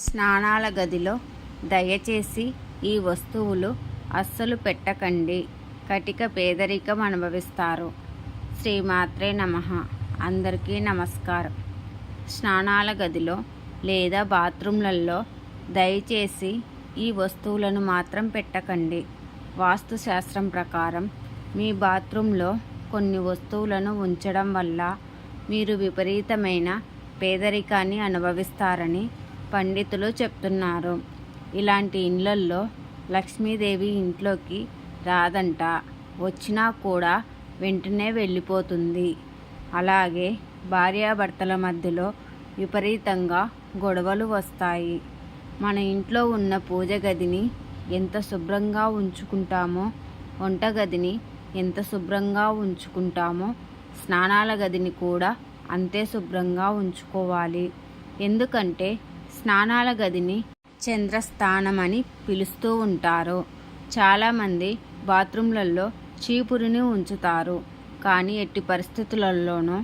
స్నానాల గదిలో దయచేసి ఈ వస్తువులు అస్సలు పెట్టకండి. కటిక పేదరికం అనుభవిస్తారు. శ్రీమాత్రే నమః. అందరికీ నమస్కారం. స్నానాల గదిలో లేదా బాత్రూంలలో దయచేసి ఈ వస్తువులను మాత్రం పెట్టకండి. వాస్తుశాస్త్రం ప్రకారం మీ బాత్రూంలో కొన్ని వస్తువులను ఉంచడం వల్ల మీరు విపరీతమైన పేదరికాన్ని అనుభవిస్తారని పండితులు చెప్తున్నారు. ఇలాంటి ఇళ్లల్లో లక్ష్మీదేవి ఇంట్లోకి రాదంట. వచ్చినా కూడా వెంటనే వెళ్ళిపోతుంది. అలాగే భార్యాభర్తల మధ్యలో విపరీతంగా గొడవలు వస్తాయి. మన ఇంట్లో ఉన్న పూజ గదిని ఎంత శుభ్రంగా ఉంచుకుంటామో, వంటగదిని ఎంత శుభ్రంగా ఉంచుకుంటామో, స్నానాల గదిని కూడా అంతే శుభ్రంగా ఉంచుకోవాలి. ఎందుకంటే స్నానాల గదిని చంద్రస్థానం అని పిలుస్తూ ఉంటారు. చాలామంది బాత్రూంలలో చీపురుని ఉంచుతారు. కానీ ఎట్టి పరిస్థితులలోనూ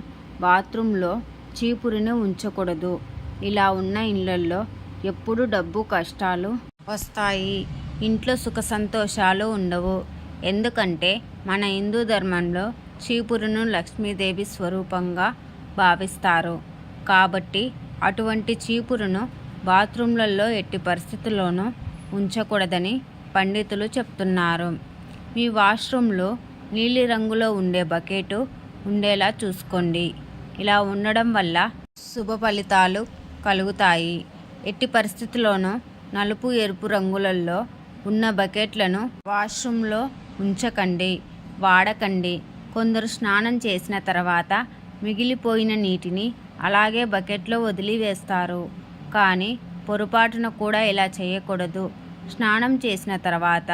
బాత్రూంలో చీపురుని ఉంచకూడదు. ఇలా ఉన్న ఇళ్లల్లో ఎప్పుడు డబ్బు కష్టాలు వస్తాయి. ఇంట్లో సుఖ సంతోషాలు ఉండవు. ఎందుకంటే మన హిందూ ధర్మంలో చీపురును లక్ష్మీదేవి స్వరూపంగా భావిస్తారు. కాబట్టి అటువంటి చీపురును బాత్రూంలలో ఎట్టి పరిస్థితుల్లోనూ ఉంచకూడదని పండితులు చెప్తున్నారు. మీ వాష్రూమ్లో నీలి రంగులో ఉండే బకెట్ ఉండేలా చూసుకోండి. ఇలా ఉండడం వల్ల శుభ ఫలితాలు కలుగుతాయి. ఎట్టి పరిస్థితుల్లోనూ నలుపు, ఎరుపు రంగులలో ఉన్న బకెట్లను వాష్రూమ్లో ఉంచకండి, వాడకండి. కొందరు స్నానం చేసిన తర్వాత మిగిలిపోయిన నీటిని అలాగే బకెట్లో వదిలివేస్తారు. కానీ పొరపాటున కూడా ఇలా చేయకూడదు. స్నానం చేసిన తర్వాత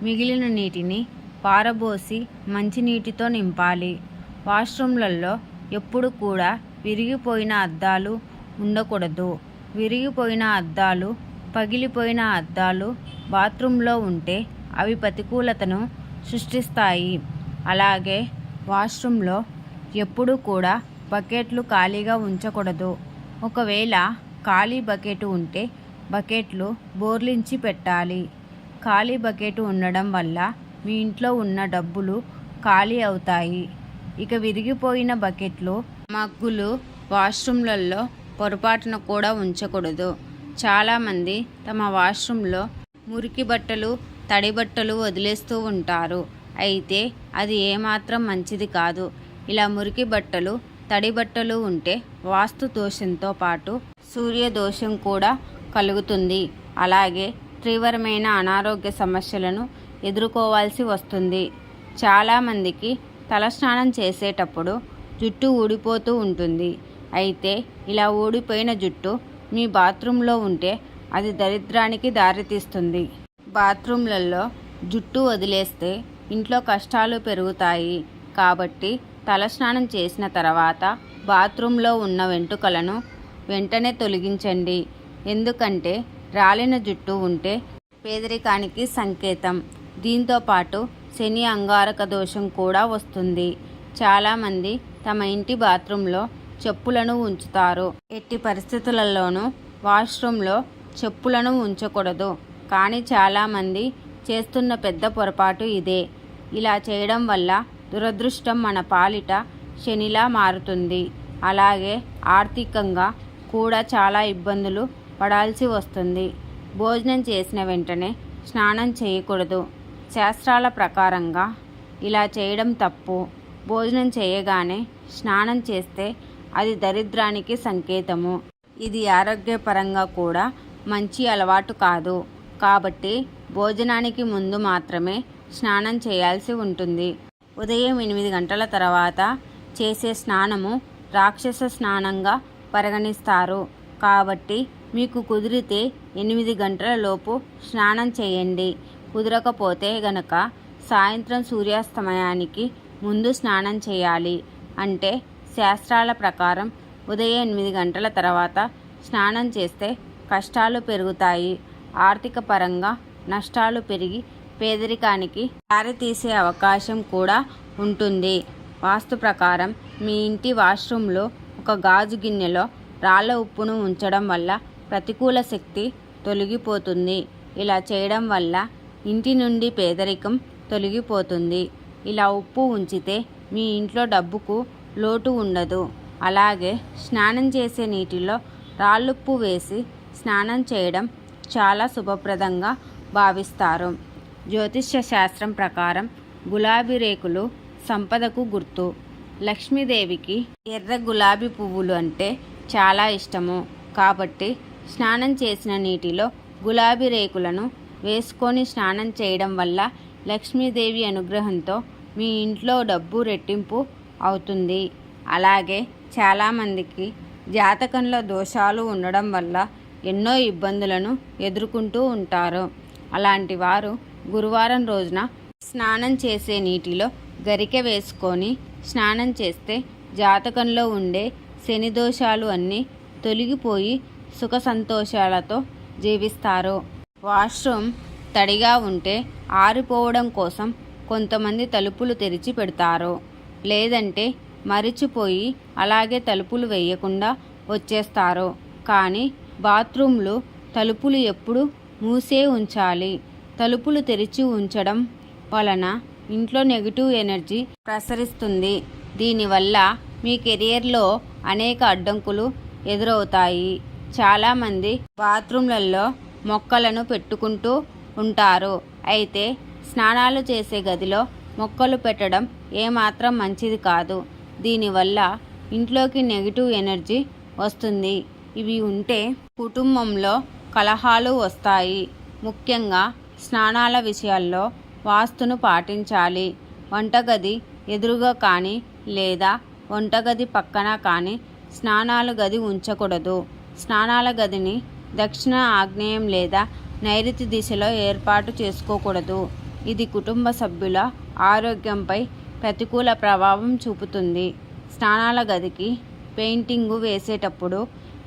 మిగిలిన నీటిని పారబోసి మంచినీటితో నింపాలి. వాష్రూమ్లలో ఎప్పుడు కూడా విరిగిపోయిన అద్దాలు ఉండకూడదు. విరిగిపోయిన అద్దాలు, పగిలిపోయిన అద్దాలు బాత్రూంలో ఉంటే అవి ప్రతికూలతను సృష్టిస్తాయి. అలాగే వాష్రూమ్లో ఎప్పుడూ కూడా బకెట్లు ఖాళీగా ఉంచకూడదు. ఒకవేళ ఖాళీ బకెట్ ఉంటే బకెట్లు బోర్లించి పెట్టాలి. ఖాళీ బకెట్ ఉండడం వల్ల మీ ఇంట్లో ఉన్న డబ్బులు ఖాళీ అవుతాయి. ఇక విరిగిపోయిన బకెట్లు, మగ్గులు వాష్రూమ్లలో పొరపాటున కూడా ఉంచకూడదు. చాలామంది తమ వాష్రూమ్లో మురికి బట్టలు, తడి బట్టలు వదిలేస్తూ ఉంటారు. అయితే అది ఏమాత్రం మంచిది కాదు. ఇలా మురికి బట్టలు, తడి బట్టలు ఉంటే వాస్తు దోషంతో పాటు సూర్య దోషం కూడా కలుగుతుంది. అలాగే తీవ్రమైన అనారోగ్య సమస్యలను ఎదుర్కోవాల్సి వస్తుంది. చాలామందికి తలస్నానం చేసేటప్పుడు జుట్టు ఊడిపోతూ ఉంటుంది. అయితే ఇలా ఊడిపోయిన జుట్టు మీ బాత్రూంలో ఉంటే అది దరిద్రానికి దారితీస్తుంది. బాత్రూంలలో జుట్టు వదిలేస్తే ఇంట్లో కష్టాలు పెరుగుతాయి. కాబట్టి తలస్నానం చేసిన తర్వాత బాత్రూంలో ఉన్న వెంట్రుకలను వెంటనే తొలగించండి. ఎందుకంటే రాలిన జుట్టు ఉంటే పేదరికానికి సంకేతం. దీంతో పాటు శని అంగారక దోషం కూడా వస్తుంది. చాలామంది తమ ఇంటి బాత్రూంలో చెప్పులను ఉంచుతారు. ఎట్టి పరిస్థితులలోనూ వాష్రూమ్లో చెప్పులను ఉంచకూడదు. కానీ చాలామంది చేస్తున్న పెద్ద పొరపాటు ఇదే. ఇలా చేయడం వల్ల దురదృష్టం మన పాలిట శనిలా మారుతుంది. అలాగే ఆర్థికంగా కూడా చాలా ఇబ్బందులు పడాల్సి వస్తుంది. భోజనం చేసిన వెంటనే స్నానం చేయకూడదు. శాస్త్రాల ప్రకారంగా ఇలా చేయడం తప్పు. భోజనం చేయగానే స్నానం చేస్తే అది దరిద్రానికి సంకేతము. ఇది ఆరోగ్యపరంగా కూడా మంచి అలవాటు కాదు. కాబట్టి భోజనానికి ముందు మాత్రమే స్నానం చేయాల్సి ఉంటుంది. ఉదయం 8 గంటల తర్వాత చేసే స్నానము రాక్షస స్నానంగా పరిగణిస్తారు. కాబట్టి మీకు కుదిరితే 8 గంటల లోపు స్నానం చేయండి. కుదరకపోతే గనక సాయంత్రం సూర్యాస్తమయానికి ముందు స్నానం చేయాలి. అంటే శాస్త్రాల ప్రకారం ఉదయం 8 గంటల తర్వాత స్నానం చేస్తే కష్టాలు పెరుగుతాయి. ఆర్థిక పరంగా నష్టాలు పెరిగి పేదరికానికి దారితీసే అవకాశం కూడా ఉంటుంది. వాస్తు ప్రకారం మీ ఇంటి వాష్రూమ్లో ఒక గాజు గిన్నెలో రాళ్ళ ఉప్పును ఉంచడం వల్ల ప్రతికూల శక్తి తొలగిపోతుంది. ఇలా చేయడం వల్ల ఇంటి నుండి పేదరికం తొలగిపోతుంది. ఇలా ఉప్పు ఉంచితే మీ ఇంట్లో డబ్బుకు లోటు ఉండదు. అలాగే స్నానం చేసే నీటిలో రాళ్ళుప్పు వేసి స్నానం చేయడం చాలా శుభప్రదంగా భావిస్తారు. జ్యోతిష్య శాస్త్రం ప్రకారం గులాబీ రేకులు సంపదకు గుర్తు. లక్ష్మీదేవికి ఎర్ర గులాబీ పువ్వులు అంటే చాలా ఇష్టము. కాబట్టి స్నానం చేసిన నీటిలో గులాబీ రేకులను వేసుకొని స్నానం చేయడం వల్ల లక్ష్మీదేవి అనుగ్రహంతో మీ ఇంట్లో డబ్బు రెట్టింపు అవుతుంది. అలాగే చాలామందికి జాతకంలో దోషాలు ఉండడం వల్ల ఎన్నో ఇబ్బందులను ఎదుర్కొంటూ ఉంటారు. అలాంటి వారు గురువారం రోజున స్నానం చేసే నీటిలో గరికె వేసుకొని స్నానం చేస్తే జాతకంలో ఉండే శని దోషాలు అన్నీ తొలగిపోయి సుఖ సంతోషాలతో జీవిస్తారు. వాష్రూమ్ తడిగా ఉంటే ఆరిపోవడం కోసం కొంతమంది తలుపులు తెరిచి పెడతారు. లేదంటే మరిచిపోయి అలాగే తలుపులు వేయకుండా వచ్చేస్తారు. కానీ బాత్రూంలు తలుపులు ఎప్పుడు మూసే ఉంచాలి. తలుపులు తెరిచి ఉంచడం వలన ఇంట్లో నెగిటివ్ ఎనర్జీ ప్రసరిస్తుంది. దీనివల్ల మీ కెరియర్లో అనేక అడ్డంకులు ఎదురవుతాయి. చాలామంది బాత్రూంలలో మొక్కలను పెట్టుకుంటూ ఉంటారు. అయితే స్నానాలు చేసే గదిలో మొక్కలు పెట్టడం ఏమాత్రం మంచిది కాదు. దీనివల్ల ఇంట్లోకి నెగిటివ్ ఎనర్జీ వస్తుంది. ఇవి ఉంటే కుటుంబంలో కలహాలు వస్తాయి. ముఖ్యంగా స్నానాల విషయాల్లో వాస్తును పాటించాలి. వంటగది ఎదురుగా కానీ లేదా వంటగది పక్కన కానీ స్నానాల గది ఉంచకూడదు. స్నానాల గదిని దక్షిణ, ఆగ్నేయం లేదా నైరుతి దిశలో ఏర్పాటు చేసుకోకూడదు. ఇది కుటుంబ సభ్యుల ఆరోగ్యంపై ప్రతికూల ప్రభావం చూపుతుంది. స్నానాల గదికి పెయింటింగు వేసేటప్పుడు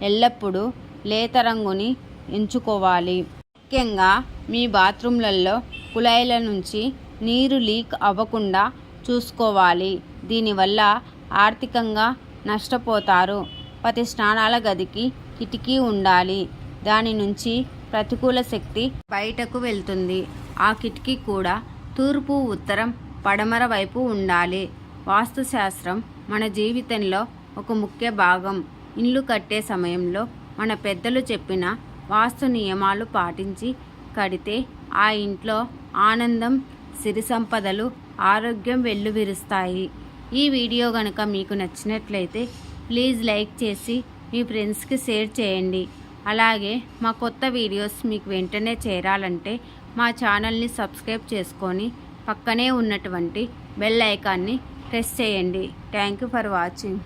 ఎల్లప్పుడూ లేత రంగుని ఎంచుకోవాలి. ముఖ్యంగా మీ బాత్రూంలలో కుళాయిల నుంచి నీరు లీక్ అవ్వకుండా చూసుకోవాలి. దీనివల్ల ఆర్థికంగా నష్టపోతారు. ప్రతి స్నానాల గదికి కిటికీ ఉండాలి. దాని నుంచి ప్రతికూల శక్తి బయటకు వెళ్తుంది. ఆ కిటికీ కూడా తూర్పు, ఉత్తరం, పడమర వైపు ఉండాలి. వాస్తుశాస్త్రం మన జీవితంలో ఒక ముఖ్య భాగం. ఇల్లు కట్టే సమయంలో మన పెద్దలు చెప్పిన వాస్తు నియమాలు పాటించి కడితే ఆ ఇంట్లో ఆనందం, సిరి సంపదలు, ఆరోగ్యం వెల్లువిరుస్తాయి. ఈ వీడియో కనుక మీకు నచ్చినట్లయితే ప్లీజ్ లైక్ చేసి మీ ఫ్రెండ్స్కి షేర్ చేయండి. అలాగే మా కొత్త వీడియోస్ మీకు వెంటనే చేరాలంటే మా ఛానల్ని సబ్స్క్రైబ్ చేసుకొని పక్కనే ఉన్నటువంటి బెల్ ఐకాన్ని ప్రెస్ చేయండి. Thank you for watching.